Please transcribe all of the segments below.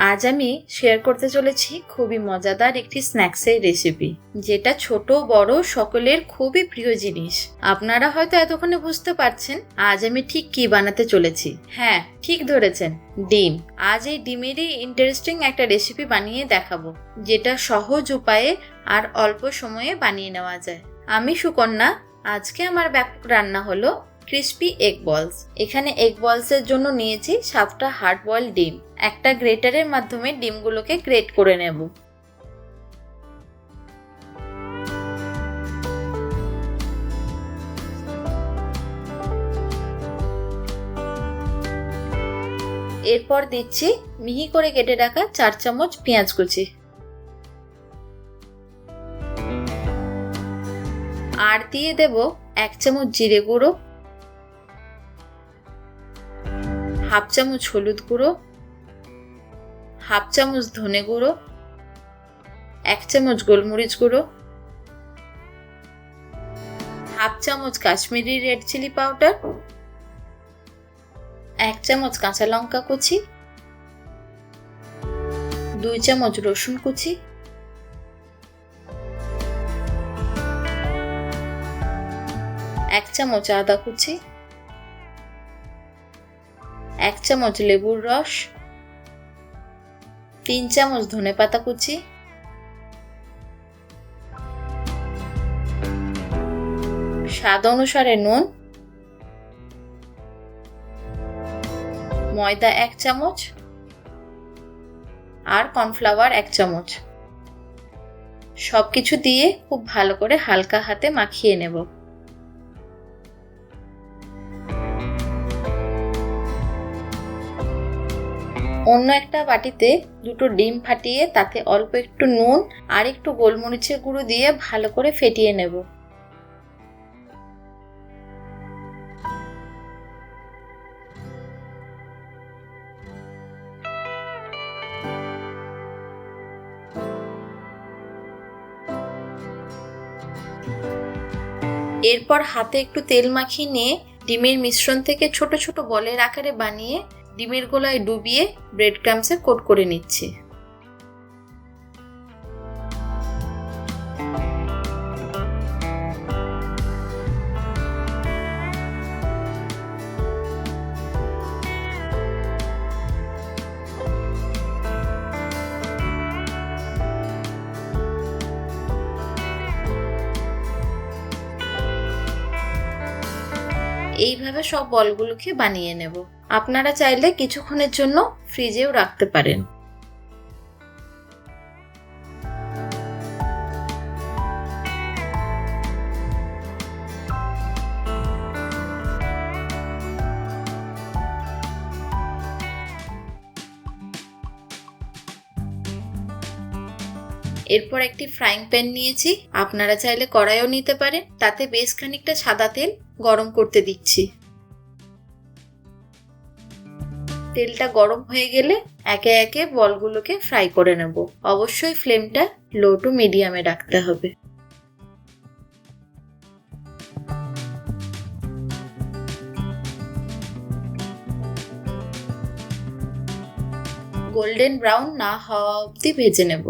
আজ আমি শেয়ার করতে চলেছি খুবই মজাদার একটি স্ন্যাক্সের রেসিপি, যেটা ছোট বড় সকলের খুবই প্রিয় জিনিস। আপনারা হয়তো এতক্ষণে বুঝতে পারছেন আজ আমি ঠিক কি বানাতে চলেছি। হ্যাঁ, ঠিক ধরেছেন, ডিম। আজ এই ডিমেরই ইন্টারেস্টিং একটা রেসিপি বানিয়ে দেখাবো, যেটা সহজ উপায়ে আর অল্প সময়ে বানিয়ে নেওয়া যায়। আমি সুকন্যা। আজকে আমার ব্যাপক রান্না হলো ক্রিস্পি এগ বলস। এখানে এগ বলসের জন্য নিয়েছি 7টা হার্ড বয়েল ডিম। একটা গ্রেটারের মাধ্যমে ডিমগুলোকে গ্রেট করে নেব। এরপর দিচ্ছি মিহি করে কেটে রাখা 4 চামচ পেঁয়াজ কুচি, আর দিয়ে দেব 1 চামচ জিরে গুঁড়ো, হাফ চামচ হলুদ গুঁড়ো, হাফ চামচ ধনে গুঁড়ো, 1 চামচ গোলমরিচ গুঁড়ো, হাফ চামচ কাশ্মীরি রেড চিলি পাউডার, 1 চামচ কাঁচা লঙ্কা কুচি, 2 চামচ রসুন কুচি, 1 চামচ আদা কুচি, 1 চামচ লেবুর রস, 3 চামচ ধনেপাতা কুচি, স্বাদ অনুসারে নুন, ময়দা 1 চামচ আর কর্নফ্লাওয়ার 1 চামচ। সবকিছু দিয়ে খুব ভালো করে হালকা হাতে মাখিয়ে নেব। অন্য একটা বাটিতে 2টো ডিম ফাটিয়ে তাতে অল্প একটু নুন আর একটু গোলমরিচের গুঁড়ো দিয়ে ভালো করে ফেটিয়ে নেব। এরপর হাতে একটু তেল মাখিয়ে নিয়ে ডিমের মিশ্রণ থেকে ছোট ছোট বলের আকারে বানিয়ে ডিমের গোলায় ডুবিয়ে ব্রেড ক্রাম্বসে কোট করে নিচ্ছি। এইভাবে সব বলগুলোকে বানিয়ে নেব। আপনারা চাইলে কিছুক্ষণের জন্য ফ্রিজেও রাখতে পারেন। এরপর একটি ফ্রাইং প্যান নিয়েছি, আপনারা চাইলে কড়াইও নিতে পারেন। তাতে বেশ খানিকটা সাদা তেল গরম করতে দিচ্ছি। তেলটা গরম হয়ে গেলে একে একে বলগুলোকে ফ্রাই করে নেব। অবশ্যই ফ্লেমটা লো টু মিডিয়ামে রাখতে হবে। গোল্ডেন ব্রাউন না হওয়া অবধি ভেজে নেব।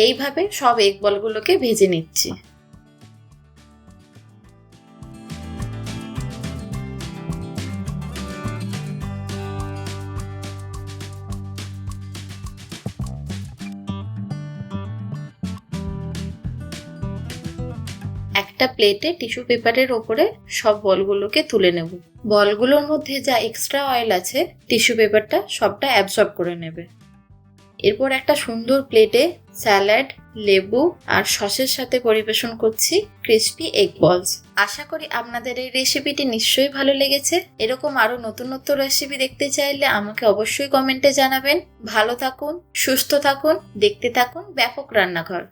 এইভাবে সব এগ বলগুলোকে ভেজে নিচ্ছি। একটা প্লেটে টিস্যু পেপারের ওপরে সব বলগুলোকে তুলে নেব। বলগুলোর মধ্যে যা এক্সট্রা অয়েল আছে টিস্যু পেপারটা সবটা অ্যাবজর্ব করে নেবে। এরপর একটা সুন্দর প্লেটে স্যালাড, লেবু আর সসের সাথে পরিবেশন করছি ক্রিস্পি এগ বলস। আশা করি আপনাদের এই রেসিপিটি নিশ্চয়ই ভালো লেগেছে। এরকম আরো নতুন নতুন রেসিপি দেখতে চাইলে আমাকে অবশ্যই কমেন্টে জানাবেন। ভালো থাকুন, সুস্থ থাকুন, দেখতে থাকুন ব্যাপক রান্নাঘর।